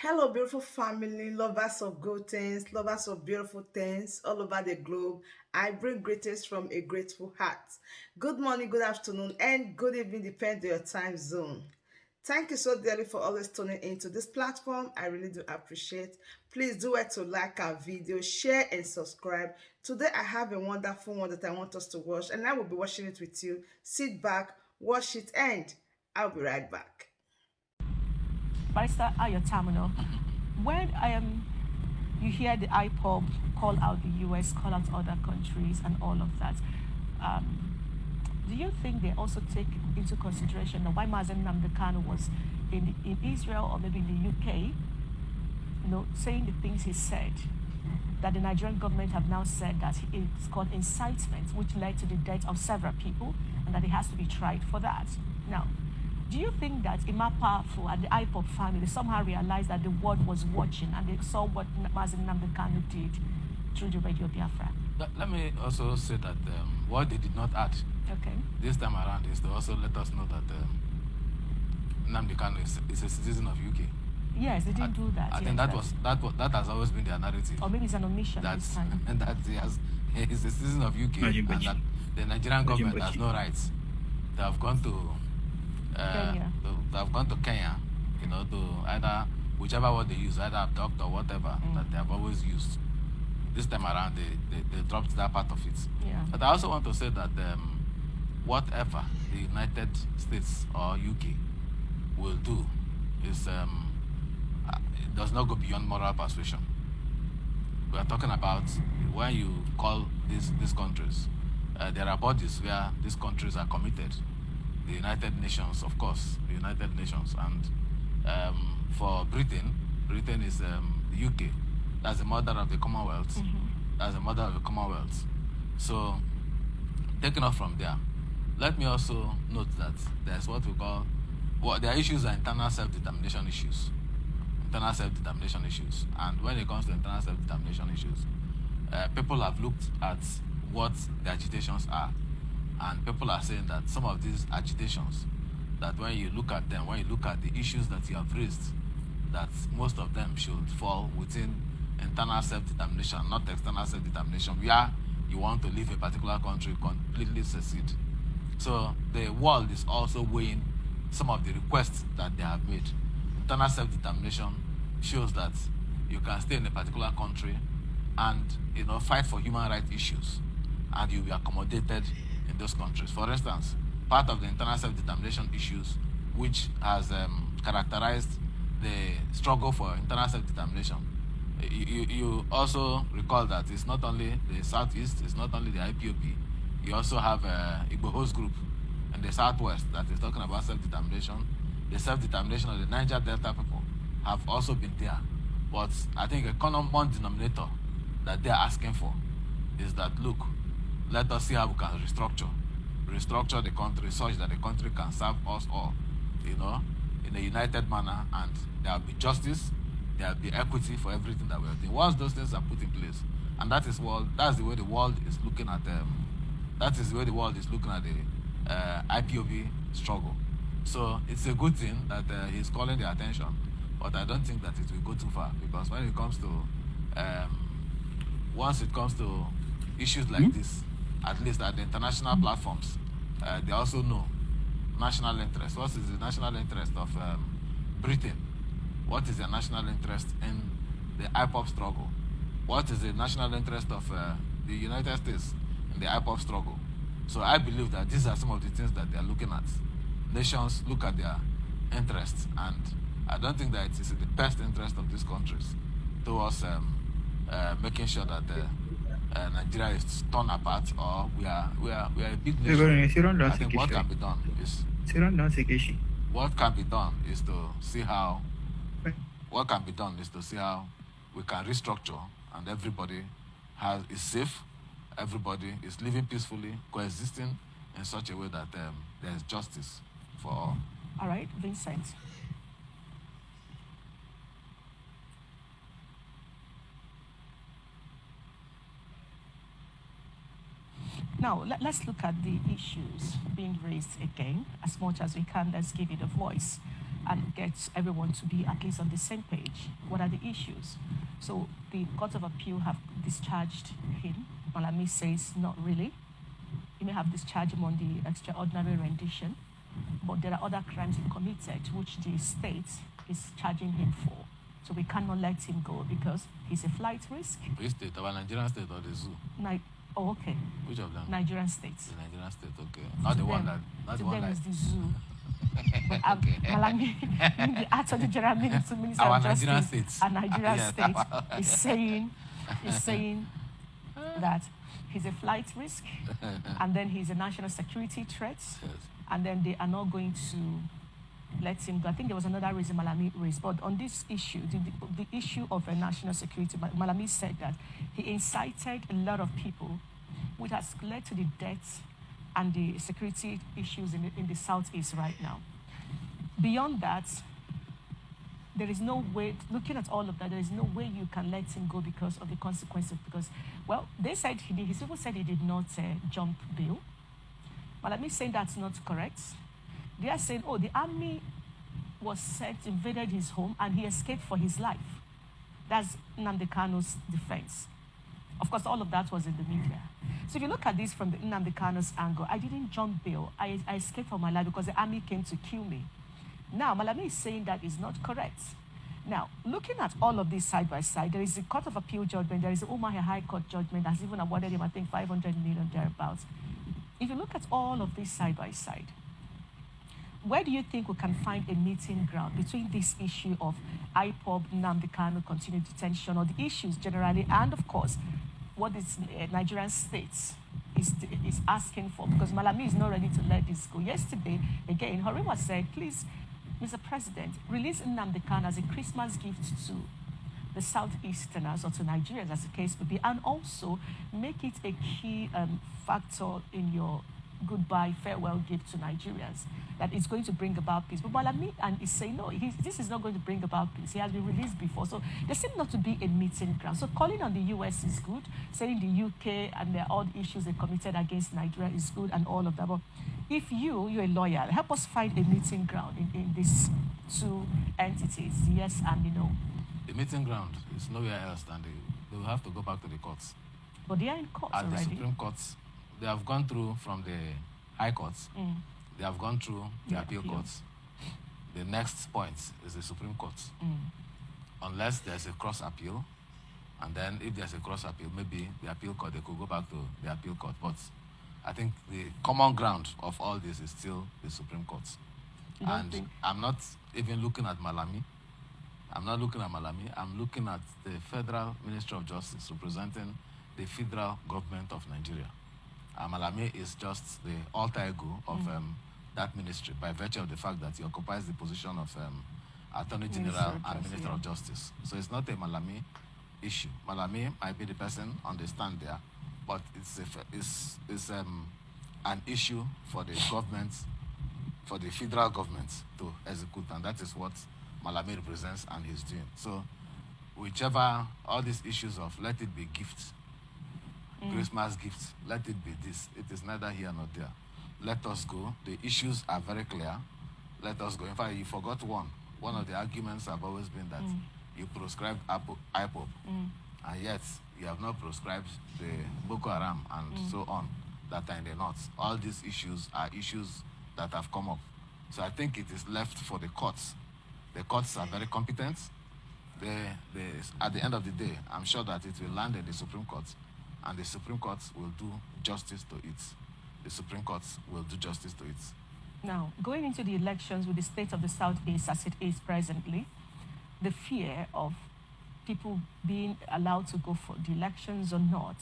Hello, beautiful family, lovers of good things, lovers of beautiful things all over the globe. I bring greetings from a grateful heart. Good morning, good afternoon, and good evening, depending on your time zone. Thank you so dearly for always tuning into this platform. I really do appreciate. Please do it to like our video, share, and subscribe. Today, I have a wonderful one that I want us to watch, and I will be watching it with you. Sit back, watch it, and I'll be right back. Barrister Ayo Tamino, when you hear the IPOB call out the US, call out other countries, and all of that, um, do you think they also take into consideration that why Mazen Nnamdi was in Israel or maybe in the UK, saying the things he said, that the Nigerian government have now said that it's called incitement, which led to the death of several people, and that he has to be tried for that. Now, do you think that Ima Powerful and the IPOP family somehow realized that the world was watching and they saw what Mazen Nnamdi did through the Radio Biafra? Let me also say that what they did not add this time around is to also let us know that Nnamdi Kanu is a citizen of UK. Yes, they didn't do that. I think that has always been their narrative. Or maybe it's an omission this time. And that he's a citizen of UK and that the Nigerian government has no rights. They have gone to Kenya. They have gone to Kenya, to either whichever word they use, either abduct or whatever that they have always used. This time around, they dropped that part of it. Yeah. But I also want to say that whatever the United States or UK will do is it does not go beyond moral persuasion. We are talking about when you call these countries, there are bodies where these countries are committed. The United Nations, of course, the United Nations, and for Britain is the UK. That's the mother of the Commonwealth. That's the mother of the Commonwealth. So, taking off from there, let me also note that there's what we call, their issues are internal self-determination issues. Internal self-determination issues. And when it comes to internal self-determination issues, people have looked at what the agitations are. And people are saying that some of these agitations, that when you look at them, when you look at the issues that you have raised, that most of them should fall within internal self-determination, not external self-determination, where you want to leave a particular country completely secede. So the world is also weighing some of the requests that they have made. Internal self-determination shows that you can stay in a particular country and fight for human rights issues, and you'll be accommodated in those countries. For instance, part of the internal self-determination issues which has characterized the struggle for internal self-determination, you also recall that it's not only the Southeast, it's not only the IPOB, you also have Igboho's group in the Southwest that is talking about self-determination. The self-determination of the Niger Delta people have also been there. But I think a common denominator that they're asking for is that, look, let us see how we can restructure the country such that the country can serve us all, in a united manner, and there will be justice, there will be equity for everything that we are doing. Once those things are put in place, and that's the way the world is looking at the IPOB struggle. So it's a good thing that he's calling the attention, but I don't think that it will go too far, because when it comes to once it comes to issues like this, at least at the international platforms, they also know national interest. What is the national interest of Britain? What is the national interest in the IPOP struggle? What is the national interest of the United States in the IPOP struggle? So I believe that these are some of the things that they are looking at. Nations look at their interests, and I don't think that it is in the best interest of these countries towards making sure that Nigeria is torn apart, or we are a big nation. I think what can be done is to see how we can restructure, and everybody is safe, everybody is living peacefully, coexisting in such a way that there is justice for all. All right, Vincent. Now, let's look at the issues being raised again. As much as we can, let's give it a voice. and get everyone to be at least on the same page. What are the issues? So the Court of Appeal have discharged him. Malami says not really. He may have discharged him on the extraordinary rendition, but there are other crimes he committed which the state is charging him for. So we cannot let him go because he's a flight risk. Which state? Our Nigerian state or the zoo? Oh, okay. Which of them? Nigerian states. The Nigerian state, okay. Not the one that. Not the To one them that. is the zoo. But Okay. Malami, the Attorney General Minister Our of Nigerian Justice, states. a Nigerian Yes, state, our- is saying that he's a flight risk, and then he's a national security threat, Yes. and then they are not going to let him go. I think there was another reason Malami raised, but on this issue, the issue of a national security, Malami said that he incited a lot of people, which has led to the deaths and the security issues in the southeast right now. Beyond that, there is no way, looking at all of that, there is no way you can let him go because of the consequences. Because, well, they said he did, his people said he did not jump bail. Malami saying that's not correct. They are saying, oh, the army was sent, invaded his home, and he escaped for his life. That's Nnamdi Kanu'S defense. Of course, all of that was in the media. So if you look at this from the Nnamdi Kanu'S angle, I didn't jump bail. I escaped for my life because the army came to kill me. Now, Malami is saying that is not correct. Now, looking at all of this side by side, there is a Court of Appeal judgment, there is the Umahia High Court judgment that's even awarded him, I think, 500 million thereabouts. If you look at all of this side by side, where do you think we can find a meeting ground between this issue of IPOB, Nnamdi Kanu, continued detention, or the issues generally, and of course, what is Nigerian states is asking for? Because Malami is not ready to let this go. Yesterday, again, Horima said, please, Mr. President, release Nnamdi Kanu as a Christmas gift to the Southeasterners or to Nigerians, as the case may be, and also make it a key factor in your goodbye, farewell gift to Nigerians, that it's going to bring about peace. But Malami and is saying, no, this is not going to bring about peace. He has been released before. So there seems not to be a meeting ground. So calling on the US is good, saying the UK and all the issues they committed against Nigeria is good and all of that. But if you're a lawyer, help us find a meeting ground in these two entities, yes and no. The meeting ground is nowhere else than they will have to go back to the courts. But they are in court At already. the Supreme Courts, they have gone through from the High Courts. They have gone through the appeal courts. The next point is the Supreme Court. Unless there's a cross appeal, and then if there's a cross appeal, maybe the appeal court, they could go back to the appeal court. But I think the common ground of all this is still the Supreme Court. You don't And think- I'm not even looking at Malami. I'm not looking at Malami. I'm looking at the Federal Ministry of Justice representing the federal government of Nigeria. Malami is just the alter ego of that ministry by virtue of the fact that he occupies the position of Attorney General and Minister of Justice. So it's not a Malami issue. Malami might be the person on the stand there, but it's an issue for the government, for the federal government to execute, and that is what Malami represents and he's doing. So whichever, all these issues of let it be gifts, Christmas gifts, let it be this. It is neither here nor there. Let us go. The issues are very clear. Let us go. In fact, you forgot one. One of the arguments have always been that you proscribed IPOB, and yet you have not proscribed the Boko Haram and so on that are in the north. All these issues are issues that have come up. So I think it is left for the courts. The courts are very competent. At the end of the day, I'm sure that it will land in the Supreme Court, and the Supreme Court will do justice to it. The Supreme Court will do justice to it. Now, going into the elections with the state of the Southeast as it is presently, the fear of people being allowed to go for the elections or not.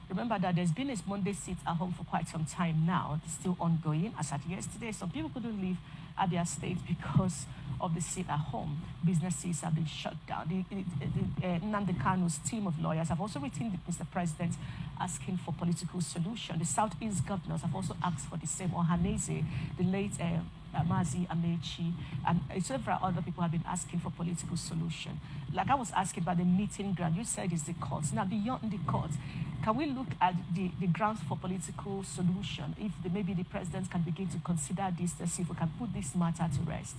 Remember that there's been a Monday sit at home for quite some time now. It's still ongoing. As at yesterday, some people couldn't leave Abia State because of the sit at home. Businesses have been shut down. Nnamdi Kanu's team of lawyers have also written to Mr. President asking for political solution. The Southeast governors have also asked for the same. Ohaneze, the late Mazi Amechi, and several other people have been asking for political solution. Like I was asking about the meeting ground, you said it's the courts. Now, beyond the courts, can we look at the grounds for political solution? If maybe the president can begin to consider this to see if we can put this matter to rest.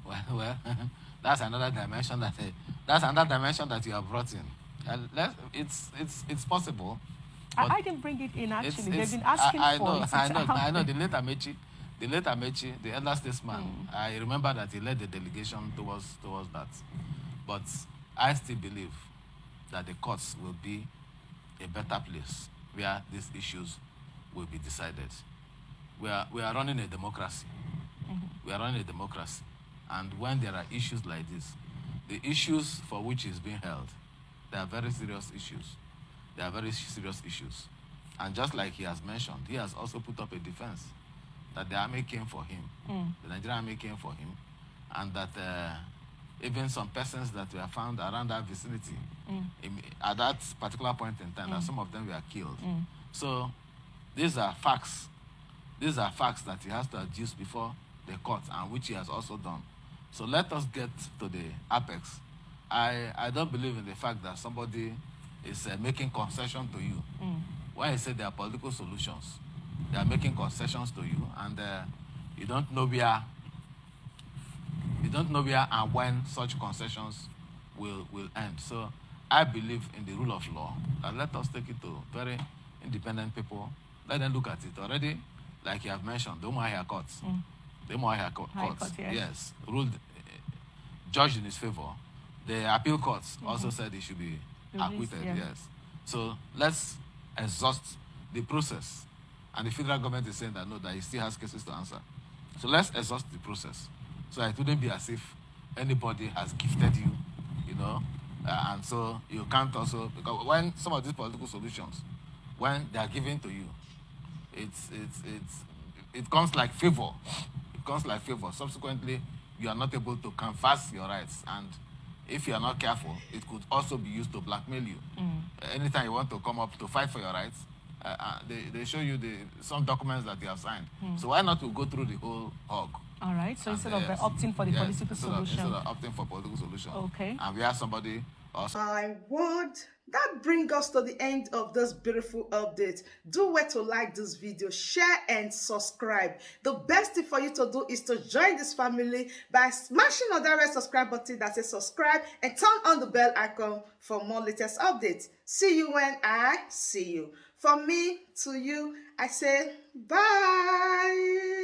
Well, that's another dimension that you have brought in. It's possible, but I didn't bring it in actually. They've it's been asking I for know it. I It's know out I know there. the late Amechi, the elder statesman. I remember that he led the delegation towards that, but I still believe that the courts will be a better place where these issues will be decided. We are running a democracy. We are running a democracy, and when there are issues like this, the issues for which is being held, they are very serious issues. They are very serious issues. And just like he has mentioned, he has also put up a defense that the army came for him, the Nigerian army came for him, and that even some persons that were found around that vicinity at that particular point in time, that some of them were killed. So these are facts. These are facts that he has to adduce before the court, and which he has also done. So let us get to the apex. I don't believe in the fact that somebody is making concession to you. When I say there are political solutions, they are making concessions to you, and you don't know where and when such concessions will end. So I believe in the rule of law. And let us take it to very independent people. Let them look at it already. Like you have mentioned, the Umuahia courts. The Umuahia courts, Court, yes. yes, ruled, judged in his favor. The appeal courts also said he should be Released, acquitted, yeah. yes. So let's exhaust the process. And the federal government is saying that no, that he still has cases to answer. So let's exhaust the process. So it wouldn't be as if anybody has gifted you, and so you can't also, because when some of these political solutions, when they are given to you, it comes like favor. It comes like favor. Subsequently, you are not able to canvass your rights, and if you are not careful, it could also be used to blackmail you. Anytime you want to come up to fight for your rights, they show you some documents that you have signed. So why not to go through the whole hog? All right. So And, instead of yes, opting for the yes, political instead solution. of opting for political solution. Okay. And we have somebody also. My word, that brings us to the end of this beautiful update. Do where to like this video, share and subscribe. The best thing for you to do is to join this family by smashing on that red subscribe button that says subscribe and turn on the bell icon for more latest updates. See you when I see you. From me to you, I say bye.